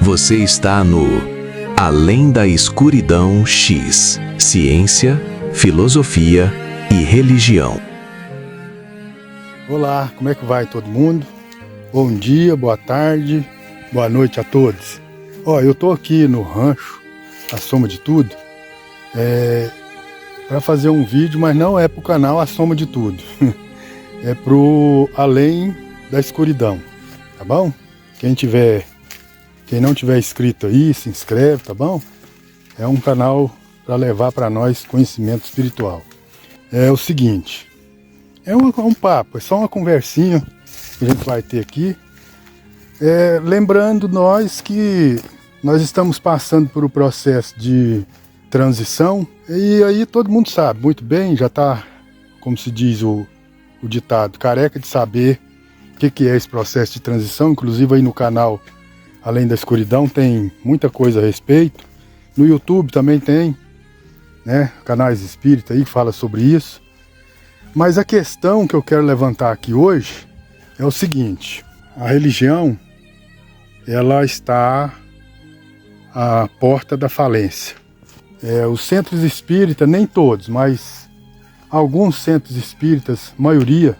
Você está no Além da Escuridão X, Ciência, Filosofia e Religião. Olá, como é que vai todo mundo? Bom dia, boa tarde, boa noite a todos. Eu tô aqui no rancho, A Soma de Tudo, para fazer um vídeo, mas não é pro canal A Soma de Tudo. É pro Além da Escuridão, tá bom? Quem não tiver inscrito aí, se inscreve, tá bom? É um canal para levar para nós conhecimento espiritual. É o seguinte, é um papo, é só uma conversinha que a gente vai ter aqui. Lembrando nós que nós estamos passando por um processo de transição, e aí todo mundo sabe muito bem, já está, como se diz o ditado, careca de saber o que é esse processo de transição. Inclusive aí no canal Além da Escuridão tem muita coisa a respeito. No YouTube também tem, né, canais espíritas aí que falam sobre isso. Mas a questão que eu quero levantar aqui hoje é o seguinte: a religião, ela está à porta da falência. Os centros espíritas, nem todos, mas alguns centros espíritas, maioria,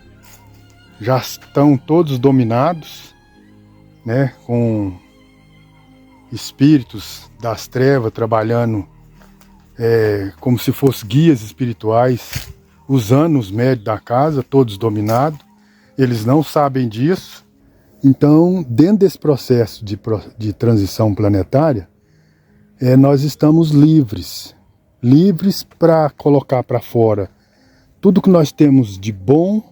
já estão todos dominados, né, com espíritos das trevas trabalhando como se fossem guias espirituais, usando os médios da casa, todos dominados. Eles não sabem disso. Então, dentro desse processo de transição planetária, nós estamos livres para colocar para fora tudo que nós temos de bom,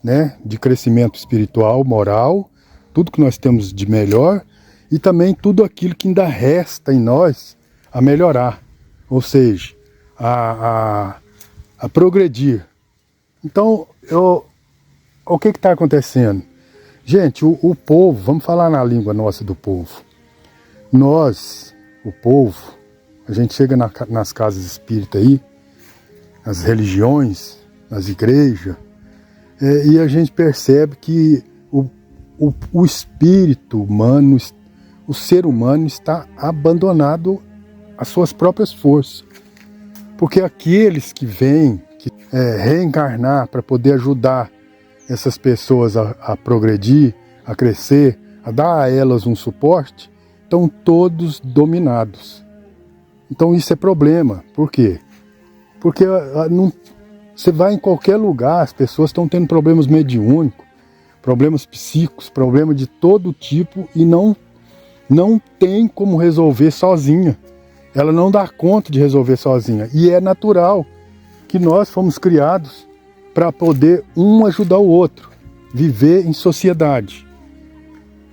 né, de crescimento espiritual, moral, tudo que nós temos de melhor, e também tudo aquilo que ainda resta em nós a melhorar, ou seja, a progredir. Então, o que está acontecendo? Gente, o povo, vamos falar na língua nossa do povo. Nós, o povo, a gente chega nas casas espíritas aí, nas religiões, nas igrejas, e a gente percebe que o espírito humano, o ser humano está abandonado às suas próprias forças. Porque aqueles que vêm reencarnar para poder ajudar essas pessoas a progredir, a crescer, a dar a elas um suporte, estão todos dominados. Então isso é problema. Por quê? Porque você vai em qualquer lugar, as pessoas estão tendo problemas mediúnicos, problemas psíquicos, problemas de todo tipo, e não tem como resolver sozinha. Ela não dá conta de resolver sozinha. E é natural que nós fomos criados para poder um ajudar o outro, viver em sociedade.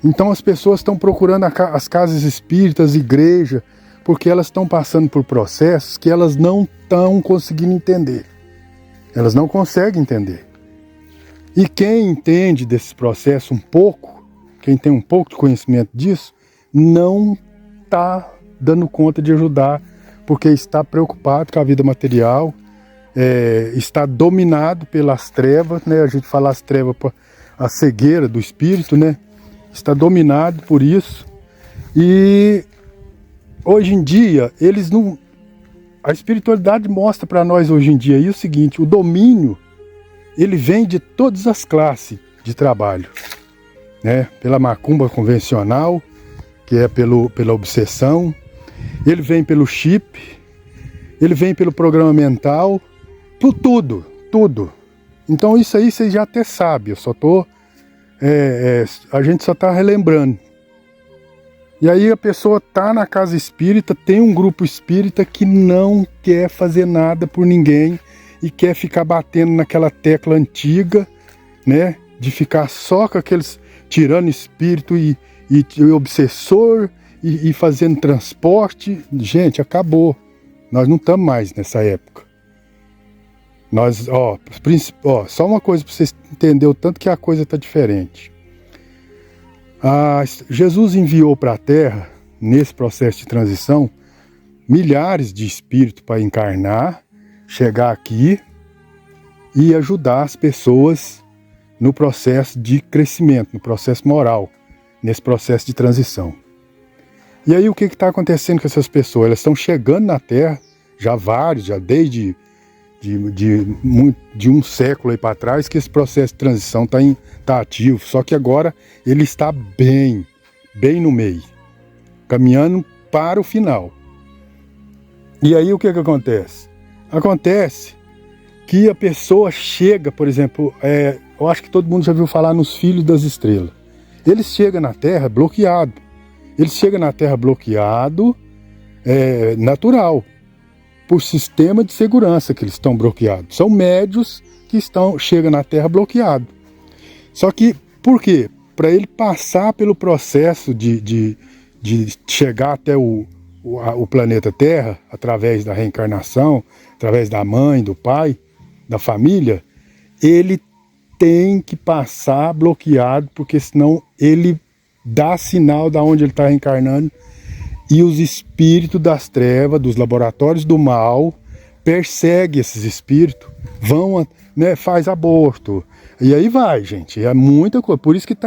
Então as pessoas estão procurando as casas espíritas, igreja, porque elas estão passando por processos que elas não estão conseguindo entender. Elas não conseguem entender. E quem entende desse processo um pouco, quem tem um pouco de conhecimento disso, não está dando conta de ajudar, porque está preocupado com a vida material, está dominado pelas trevas, né? A gente fala as trevas, a cegueira do espírito, né? Está dominado por isso. E hoje em dia, a espiritualidade mostra para nós hoje em dia aí o seguinte: o domínio, ele vem de todas as classes de trabalho, né? Pela macumba convencional, que é pela obsessão, ele vem pelo chip, ele vem pelo programa mental, por tudo. Então isso aí vocês já até sabem, a gente só está relembrando. E aí a pessoa está na casa espírita, tem um grupo espírita que não quer fazer nada por ninguém e quer ficar batendo naquela tecla antiga, né, de ficar só com aqueles tirando espírito e obsessor e fazendo transporte. Gente, acabou. Nós não estamos mais nessa época. Nós, só uma coisa para vocês entenderem o tanto que a coisa está diferente. Jesus enviou para a Terra, nesse processo de transição, milhares de espíritos para encarnar, chegar aqui e ajudar as pessoas no processo de crescimento, no processo moral, nesse processo de transição. E aí o que está acontecendo com essas pessoas? Elas estão chegando na Terra, já desde de um século aí para trás, que esse processo de transição tá ativo. Só que agora ele está bem no meio, caminhando para o final. E aí o que acontece? Acontece que a pessoa chega, por exemplo, eu acho que todo mundo já viu falar nos filhos das estrelas. Eles chegam na Terra bloqueado. Eles chegam na Terra bloqueado, natural, por sistema de segurança que eles estão bloqueados. São médios que chegam na Terra bloqueado. Só que, por quê? Para ele passar pelo processo de chegar até o planeta Terra, através da reencarnação, através da mãe, do pai, da família, ele tem que passar bloqueado, porque senão ele dá sinal de onde ele está reencarnando, e os espíritos das trevas, dos laboratórios do mal, perseguem esses espíritos, faz aborto, e aí vai, gente, é muita coisa. Por isso que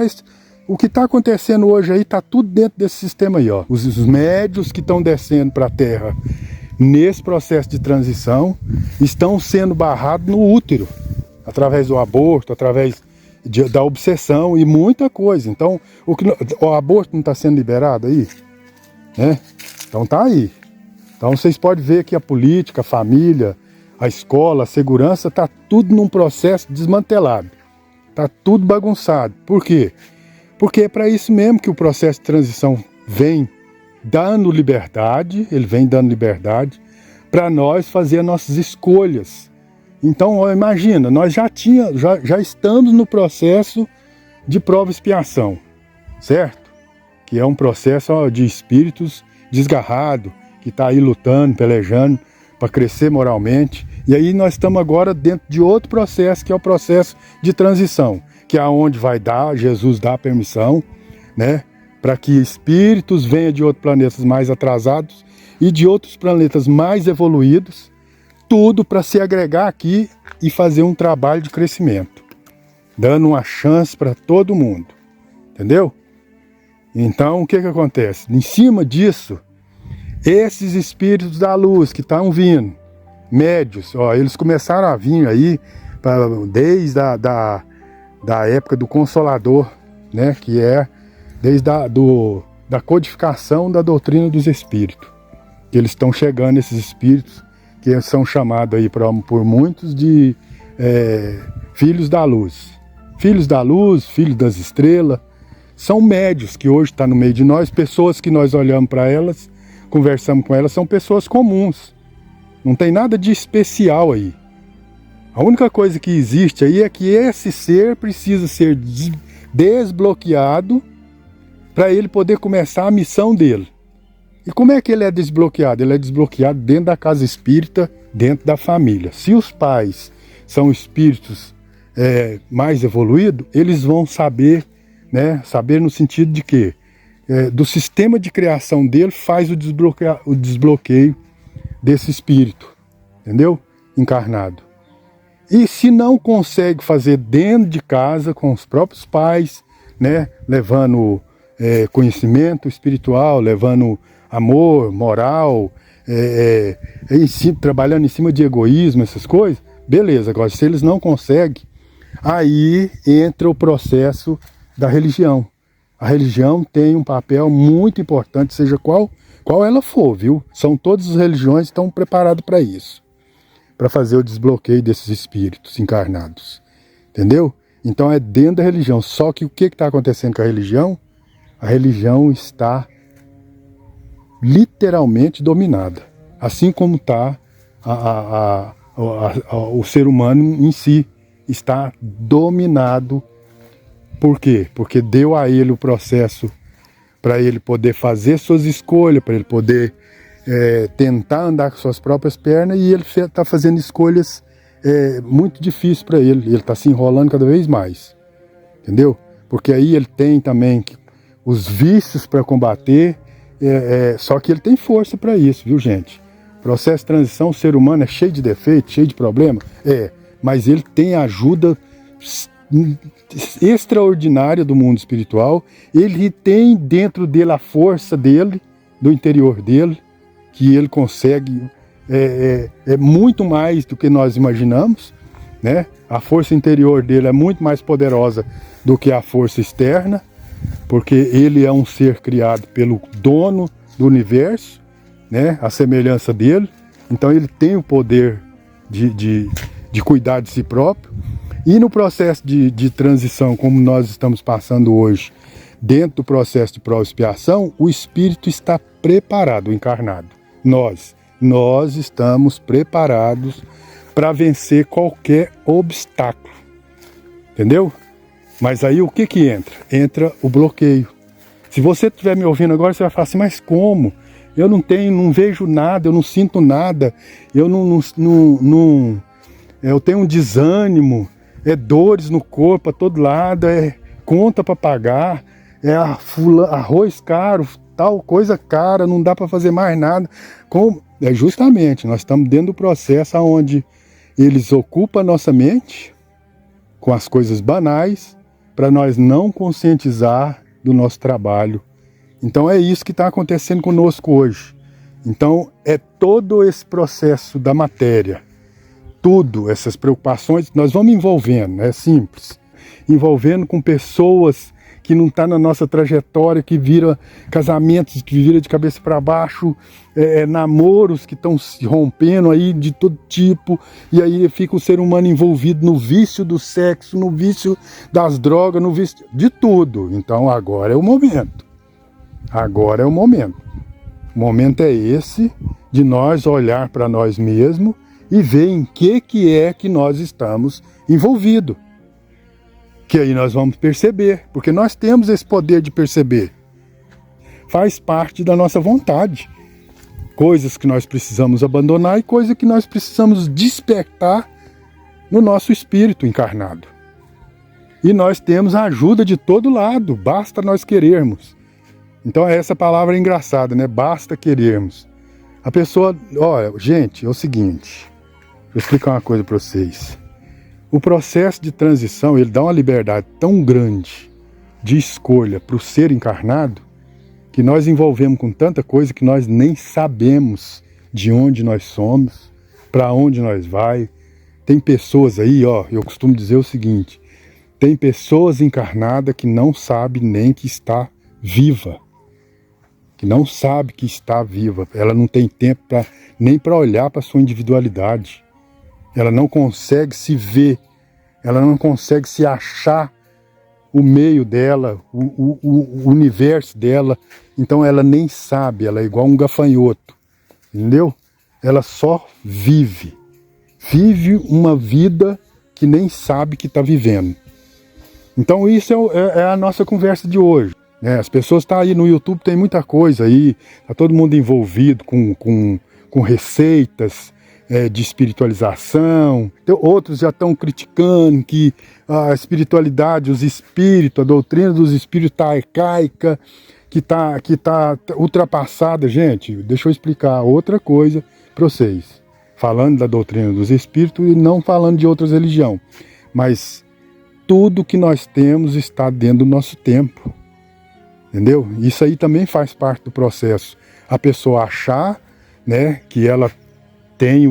o que está acontecendo hoje aí está tudo dentro desse sistema aí, ó. Os médios que estão descendo para a Terra nesse processo de transição estão sendo barrados no útero, através do aborto, através da obsessão e muita coisa. Então, o aborto não está sendo liberado aí, né? Então tá aí. Então vocês podem ver que a política, a família, a escola, a segurança, está tudo num processo desmantelado. Está tudo bagunçado. Por quê? Porque é para isso mesmo que o processo de transição vem dando liberdade, ele vem dando liberdade para nós fazer as nossas escolhas. Então, imagina, nós já estamos no processo de prova e expiação, certo? Que é um processo de espíritos desgarrados, que está aí lutando, pelejando para crescer moralmente. E aí nós estamos agora dentro de outro processo, que é o processo de transição, que é onde Jesus dá a permissão, né, para que espíritos venham de outros planetas mais atrasados e de outros planetas mais evoluídos, tudo para se agregar aqui e fazer um trabalho de crescimento, dando uma chance para todo mundo, entendeu? Então, o que acontece? Em cima disso, esses espíritos da luz que estão vindo, médios, eles começaram a vir aí desde da época do Consolador, né, que é desde da codificação da doutrina dos espíritos, que eles estão chegando, esses espíritos, que são chamados aí por muitos de filhos da luz. Filhos da luz, filhos das estrelas, são médios que hoje estão no meio de nós, pessoas que nós olhamos para elas, conversamos com elas, são pessoas comuns. Não tem nada de especial aí. A única coisa que existe aí é que esse ser precisa ser desbloqueado para ele poder começar a missão dele. E como é que ele é desbloqueado? Ele é desbloqueado dentro da casa espírita, dentro da família. Se os pais são espíritos mais evoluídos, eles vão saber, né? Saber no sentido de que do sistema de criação dele faz o desbloqueio desse espírito, entendeu? Encarnado. E se não consegue fazer dentro de casa, com os próprios pais, né? Levando conhecimento espiritual, levando amor, moral, trabalhando em cima de egoísmo, essas coisas, beleza. Agora, se eles não conseguem, aí entra o processo da religião. A religião tem um papel muito importante, seja qual ela for, viu? Todas as religiões estão preparadas para isso, para fazer o desbloqueio desses espíritos encarnados, entendeu? Então é dentro da religião. Só que o que está acontecendo com a religião? A religião está literalmente dominada, assim como está o ser humano em si, está dominado. Por quê? Porque deu a ele o processo para ele poder fazer suas escolhas, para ele poder tentar andar com suas próprias pernas, e ele está fazendo escolhas muito difíceis para ele. Ele está se enrolando cada vez mais, entendeu? Porque aí ele tem também os vícios para combater, só que ele tem força para isso, viu, gente? Processo de transição, o ser humano é cheio de defeitos, cheio de problemas, mas ele tem ajuda extraordinária do mundo espiritual. Ele tem dentro dele a força dele, do interior dele, que ele consegue muito mais do que nós imaginamos, né? A força interior dele é muito mais poderosa do que a força externa, porque ele é um ser criado pelo dono do universo, né? A semelhança dele. Então ele tem o poder de cuidar de si próprio. E no processo de transição, como nós estamos passando hoje, dentro do processo de prova e expiação, o espírito está preparado, o encarnado. Nós estamos preparados para vencer qualquer obstáculo. Entendeu? Mas aí o que entra? Entra o bloqueio. Se você estiver me ouvindo agora, você vai falar assim, mas como? Eu não vejo nada, eu não sinto nada, eu eu tenho um desânimo, dores no corpo a todo lado, conta para pagar, arroz caro, tal coisa cara, não dá para fazer mais nada. Justamente, nós estamos dentro do processo onde eles ocupam a nossa mente com as coisas banais para nós não conscientizar do nosso trabalho. Então é isso que está acontecendo conosco hoje. Então é todo esse processo da matéria, tudo, essas preocupações, nós vamos envolvendo, é simples, envolvendo com pessoas que não estão na nossa trajetória, que vira casamentos, que vira de cabeça para baixo, namoros que estão se rompendo aí de todo tipo, e aí fica o ser humano envolvido no vício do sexo, no vício das drogas, no vício de tudo. Então agora é o momento. Agora é o momento. O momento é esse de nós olhar para nós mesmos e ver em que é que nós estamos envolvidos. Que aí nós vamos perceber, porque nós temos esse poder de perceber. Faz parte da nossa vontade. Coisas que nós precisamos abandonar e coisas que nós precisamos despertar no nosso espírito encarnado. E nós temos a ajuda de todo lado, basta nós querermos. Então essa palavra é engraçada, né? Basta querermos. A pessoa, olha, gente, é o seguinte, vou explicar uma coisa para vocês. O processo de transição, ele dá uma liberdade tão grande de escolha para o ser encarnado, que nós envolvemos com tanta coisa que nós nem sabemos de onde nós somos, para onde nós vai. Tem pessoas aí, eu costumo dizer o seguinte, tem pessoas encarnadas que não sabem nem que está viva. Que não sabe que está viva. Ela não tem tempo nem para olhar para a sua individualidade. Ela não consegue se ver, ela não consegue se achar o meio dela, o universo dela. Então ela nem sabe, ela é igual um gafanhoto, entendeu? Ela só vive uma vida que nem sabe que está vivendo. Então isso é a nossa conversa de hoje. As pessoas estão aí no YouTube, tem muita coisa aí, está todo mundo envolvido com receitas, de espiritualização. Outros já estão criticando que a espiritualidade, os espíritos, a doutrina dos espíritos está arcaica, que tá ultrapassada. Gente, deixa eu explicar outra coisa para vocês. Falando da doutrina dos espíritos e não falando de outras religiões. Mas tudo que nós temos está dentro do nosso tempo. Entendeu? Isso aí também faz parte do processo. A pessoa achar, né, que ela tem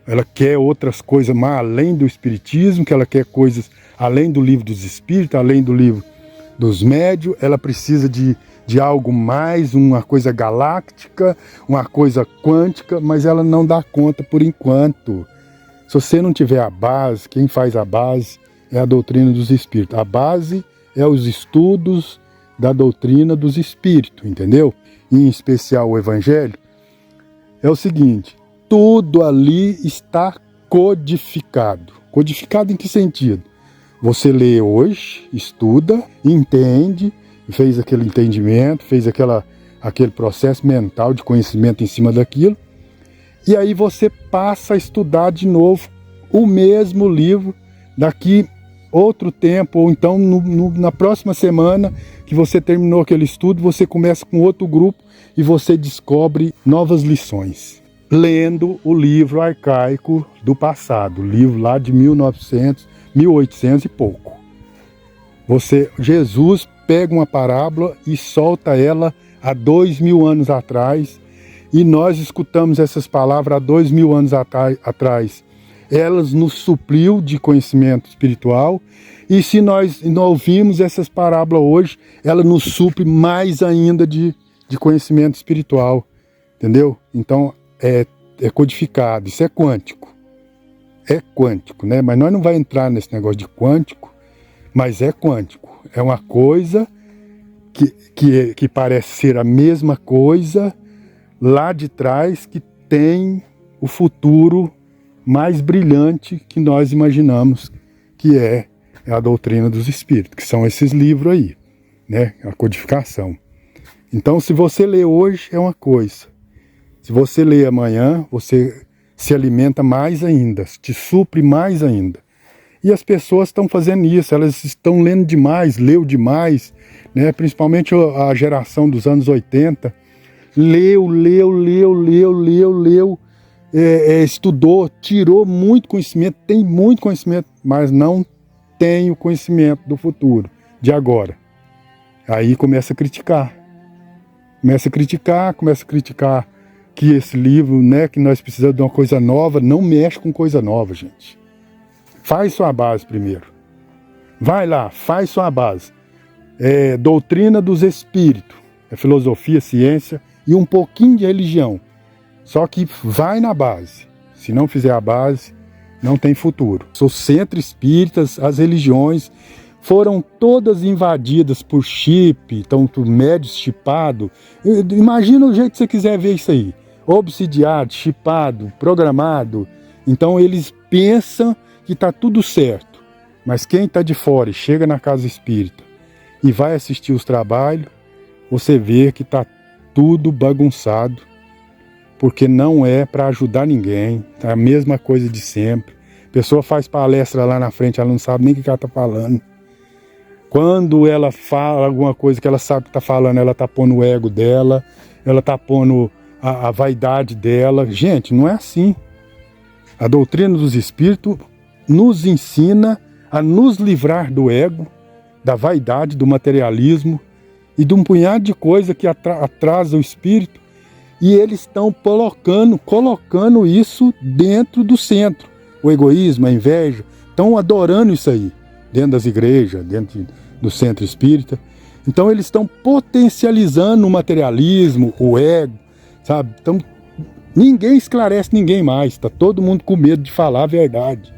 ela quer outras coisas mais além do espiritismo, que ela quer coisas além do livro dos espíritos, além do livro dos médios, ela precisa de algo mais, uma coisa galáctica, uma coisa quântica, mas ela não dá conta por enquanto. Se você não tiver a base, quem faz a base é a doutrina dos espíritos. A base é os estudos da doutrina dos espíritos, entendeu? Em especial o evangelho. É o seguinte, tudo ali está codificado. Codificado em que sentido? Você lê hoje, estuda, entende, fez aquele entendimento, fez aquele processo mental de conhecimento em cima daquilo, e aí você passa a estudar de novo o mesmo livro daqui outro tempo, ou então na próxima semana que você terminou aquele estudo, você começa com outro grupo e você descobre novas lições. Lendo o livro arcaico do passado, o livro lá de 1900, 1800 e pouco. Jesus pega uma parábola e solta ela há 2000 anos atrás, e nós escutamos essas palavras há 2000 anos atrás. Elas nos supriu de conhecimento espiritual, e se nós não ouvimos essas parábolas hoje, ela nos supre mais ainda de conhecimento espiritual, entendeu? Então é codificado, isso é quântico. É quântico, né? Mas nós não vamos entrar nesse negócio de quântico, mas é quântico. É uma coisa que parece ser a mesma coisa lá de trás, que tem o futuro mais brilhante que nós imaginamos, que é a doutrina dos espíritos, que são esses livros aí, né? A codificação. Então, se você lê hoje, é uma coisa. Se você lê amanhã, você se alimenta mais ainda, te supre mais ainda. E as pessoas estão fazendo isso, elas estão lendo demais, leu demais, né? Principalmente a geração dos anos 80, leu, estudou, tirou muito conhecimento, tem muito conhecimento, mas não tem o conhecimento do futuro, de agora. Aí começa a criticar. Começa a criticar que esse livro, né, que nós precisamos de uma coisa nova. Não mexe com coisa nova, gente. Faz sua base primeiro. Vai lá, faz sua base. É doutrina dos espíritos, é filosofia, ciência e um pouquinho de religião. Só que vai na base. Se não fizer a base, não tem futuro. Os centros espíritas, as religiões foram todas invadidas por chip, então por médios chipados. Imagina o jeito que você quiser ver isso aí. Obsidiado, chipado, programado. Então eles pensam que está tudo certo. Mas quem está de fora e chega na casa espírita e vai assistir os trabalhos, você vê que está tudo bagunçado, porque não é para ajudar ninguém, é a mesma coisa de sempre. A pessoa faz palestra lá na frente, ela não sabe nem o que ela está falando. Quando ela fala alguma coisa que ela sabe que está falando, ela está pondo o ego dela, ela está pondo a vaidade dela. Gente, não é assim. A doutrina dos espíritos nos ensina a nos livrar do ego, da vaidade, do materialismo e de um punhado de coisa que atrasa o espírito. E eles estão colocando isso dentro do centro. O egoísmo, a inveja, estão adorando isso aí, dentro das igrejas, dentro do centro espírita. Então eles estão potencializando o materialismo, o ego, sabe? Então, ninguém esclarece ninguém mais, está todo mundo com medo de falar a verdade,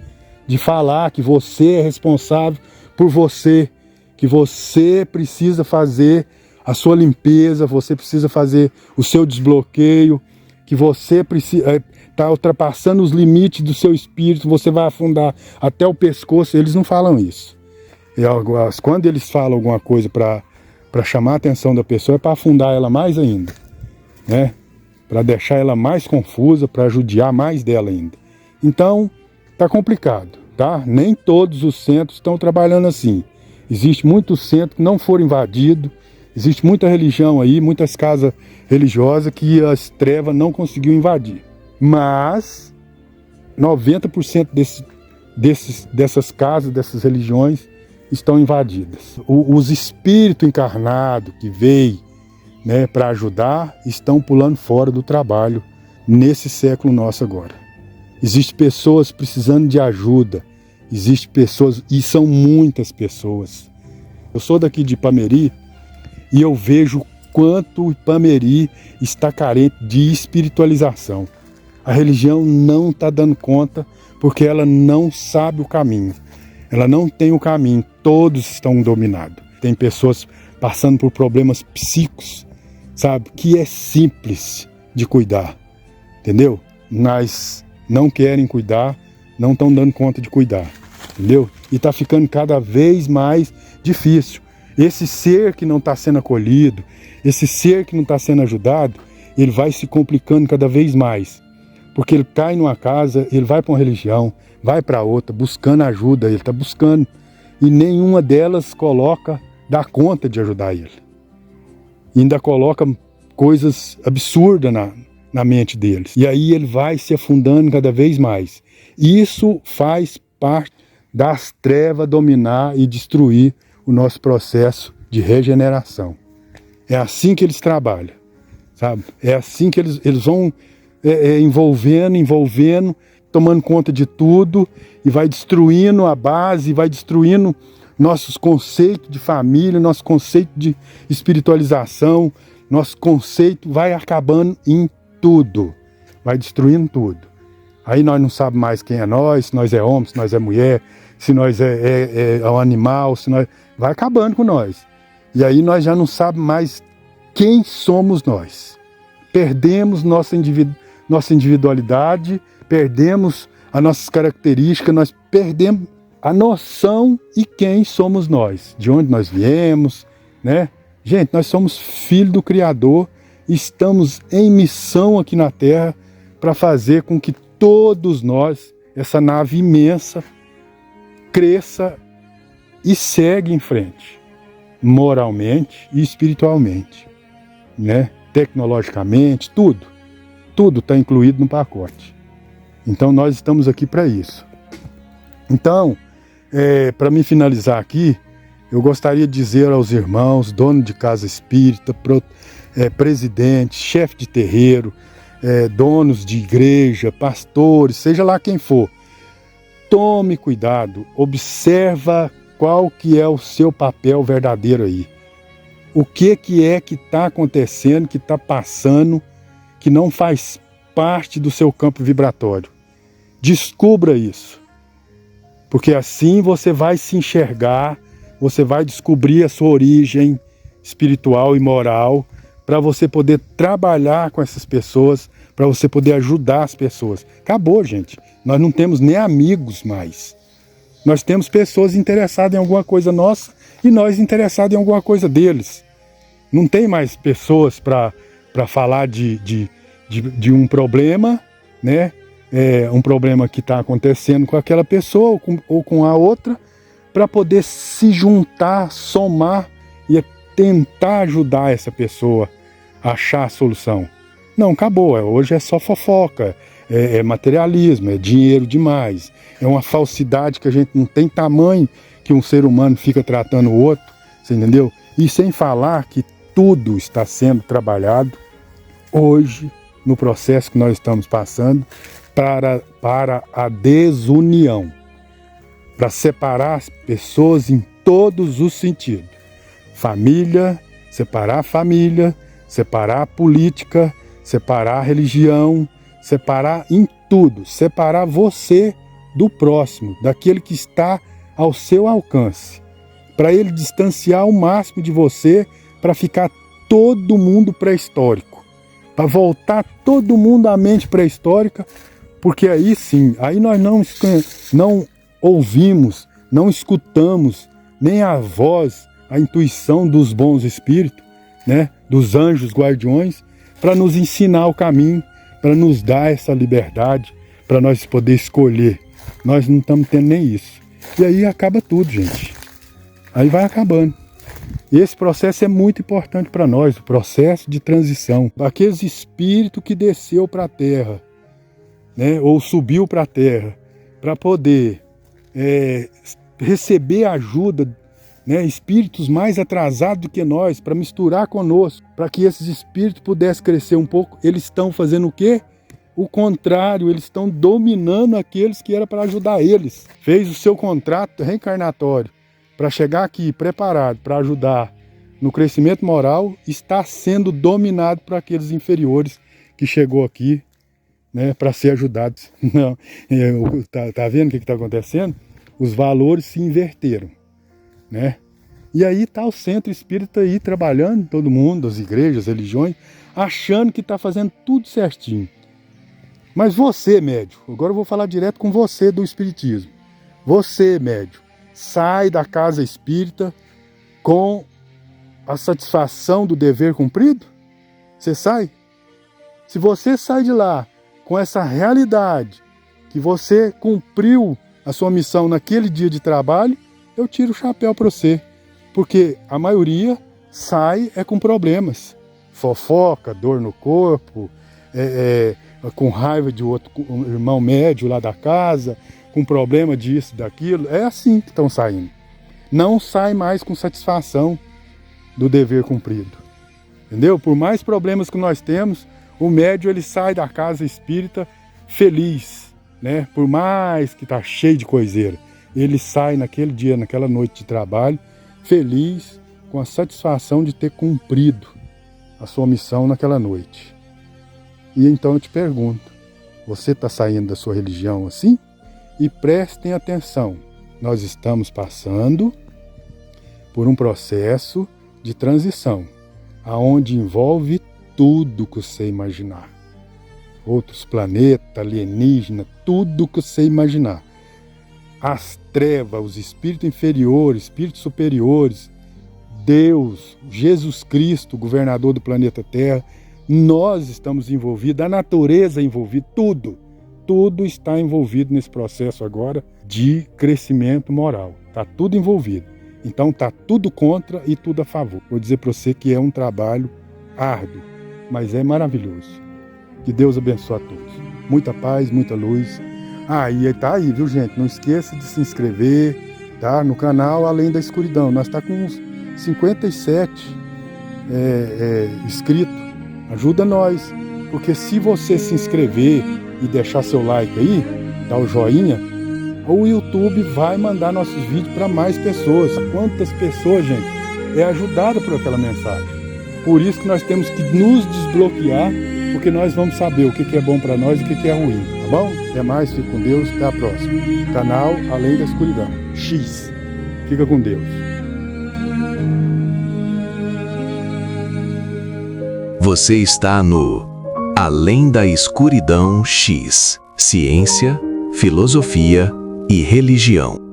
de falar que você é responsável por você, que você precisa fazer a sua limpeza, você precisa fazer o seu desbloqueio, que você precisa está ultrapassando os limites do seu espírito, você vai afundar até o pescoço. Eles não falam isso. Quando eles falam alguma coisa para chamar a atenção da pessoa, é para afundar ela mais ainda, né? Para deixar ela mais confusa, para judiar mais dela ainda. Então, tá complicado, tá? Nem todos os centros estão trabalhando assim. Existe muitos centros que não foram invadidos, existe muita religião aí, muitas casas religiosas que as trevas não conseguiu invadir. Mas 90% dessas casas, dessas religiões, estão invadidas. Os espíritos encarnados que veio, né, para ajudar, estão pulando fora do trabalho nesse século nosso agora. Existem pessoas precisando de ajuda, existem pessoas, e são muitas pessoas. Eu sou daqui de Ipameri e eu vejo quanto Ipameri está carente de espiritualização. A religião não está dando conta porque ela não sabe o caminho. Ela não tem o caminho, todos estão dominados. Tem pessoas passando por problemas psíquicos, sabe, que é simples de cuidar, entendeu? Mas não querem cuidar, não estão dando conta de cuidar, entendeu? E está ficando cada vez mais difícil. Esse ser que não está sendo acolhido, esse ser que não está sendo ajudado, ele vai se complicando cada vez mais. Porque ele cai numa casa, ele vai para uma religião, vai para outra, buscando ajuda, ele está buscando. E nenhuma delas dá conta de ajudar ele. E ainda coloca coisas absurdas na mente deles. E aí ele vai se afundando cada vez mais. Isso faz parte das trevas dominar e destruir o nosso processo de regeneração. É assim que eles trabalham, sabe? É assim que eles vão envolvendo, tomando conta de tudo, e vai destruindo a base, vai destruindo nossos conceitos de família, nosso conceito de espiritualização, nosso conceito vai acabando em tudo, vai destruindo tudo. Aí nós não sabemos mais quem é nós, se nós é homem, se nós é mulher, se nós é um animal, se nós... vai acabando com nós. E aí nós já não sabemos mais quem somos nós. Perdemos nossa individualidade, perdemos as nossas características, nós perdemos a noção e quem somos nós, de onde nós viemos, né? Gente, nós somos filhos do Criador, estamos em missão aqui na Terra para fazer com que todos nós, essa nave imensa, cresça e segue em frente, moralmente e espiritualmente, né? Tecnologicamente, tudo está incluído no pacote. Então nós estamos aqui para isso. Então, para me finalizar aqui, eu gostaria de dizer aos irmãos, dono de casa espírita, presidente, chefe de terreiro, donos de igreja, pastores, seja lá quem for, tome cuidado, observa qual que é o seu papel verdadeiro aí. O que é que está acontecendo, que está passando, que não faz parte do seu campo vibratório. Descubra isso, porque assim você vai se enxergar, você vai descobrir a sua origem espiritual e moral, para você poder trabalhar com essas pessoas, para você poder ajudar as pessoas. Acabou, gente. Nós não temos nem amigos mais. Nós temos pessoas interessadas em alguma coisa nossa e nós interessados em alguma coisa deles. Não tem mais pessoas para falar de um problema, né? Um problema que está acontecendo com aquela pessoa ou com a outra, para poder se juntar, somar e tentar ajudar essa pessoa a achar a solução. Não, acabou. Hoje é só fofoca, é materialismo, é dinheiro demais, é uma falsidade que a gente não tem tamanho que um ser humano fica tratando o outro, você entendeu? E sem falar que tudo está sendo trabalhado hoje no processo que nós estamos passando para a desunião, para separar as pessoas em todos os sentidos. Separar a política, separar a religião, separar em tudo, separar você do próximo, daquele que está ao seu alcance, para ele distanciar o máximo de você, para ficar todo mundo pré-histórico, para voltar todo mundo à mente pré-histórica, porque aí sim, aí nós não ouvimos, não escutamos nem a voz, a intuição dos bons espíritos, né, dos anjos guardiões, para nos ensinar o caminho, para nos dar essa liberdade, para nós poder escolher. Nós não estamos tendo nem isso. E aí acaba tudo, gente. Aí vai acabando. E esse processo é muito importante para nós, o processo de transição. Aqueles espíritos que desceu para a Terra, né, ou subiu para a Terra, para poder receber ajuda, né, espíritos mais atrasados do que nós, para misturar conosco, para que esses espíritos pudessem crescer um pouco. Eles estão fazendo o quê? O contrário, eles estão dominando aqueles que era para ajudar eles. Fez o seu contrato reencarnatório para chegar aqui preparado para ajudar no crescimento moral, está sendo dominado por aqueles inferiores que chegou aqui, né, para ser ajudados. Não, tá vendo o que está acontecendo? Os valores se inverteram, né? E aí está o centro espírita aí trabalhando, todo mundo, as igrejas, as religiões, achando que está fazendo tudo certinho. Mas você, médium, agora eu vou falar direto com você do espiritismo. Você, médium, sai da casa espírita com a satisfação do dever cumprido? Você sai? Se você sai de lá com essa realidade, que você cumpriu a sua missão naquele dia de trabalho, eu tiro o chapéu para você. Porque a maioria sai com problemas. Fofoca, dor no corpo, com raiva de outro irmão médio lá da casa, com problema disso, daquilo. É assim que estão saindo. Não sai mais com satisfação do dever cumprido. Entendeu? Por mais problemas que nós temos, o médium ele sai da casa espírita feliz, né? Por mais que tá cheio de coiseira, ele sai naquele dia, naquela noite de trabalho, feliz, com a satisfação de ter cumprido a sua missão naquela noite. E então eu te pergunto, você está saindo da sua religião assim? E prestem atenção, nós estamos passando por um processo de transição, aonde envolve tudo que você imaginar. Outros planetas, alienígenas, tudo que você imaginar. As trevas, os espíritos inferiores, espíritos superiores, Deus, Jesus Cristo, governador do planeta Terra, nós estamos envolvidos, a natureza envolvida, tudo está envolvido nesse processo agora de crescimento moral. Está tudo envolvido. Então está tudo contra e tudo a favor. Vou dizer para você que é um trabalho árduo, mas é maravilhoso. Que Deus abençoe a todos. Muita paz, muita luz. E tá aí, viu, gente? Não esqueça de se inscrever, tá? No canal Além da Escuridão. Nós tá com uns 57 inscritos. Ajuda nós, porque se você se inscrever e deixar seu like aí, dar o joinha, o YouTube vai mandar nossos vídeos para mais pessoas. Quantas pessoas, gente, é ajudada por aquela mensagem. Por isso que nós temos que nos desbloquear, porque nós vamos saber o que é bom para nós e o que é ruim, tá bom? Até mais, fique com Deus, até a próxima. Canal Além da Escuridão, X. Fica com Deus. Você está no Além da Escuridão X. Ciência, filosofia e religião.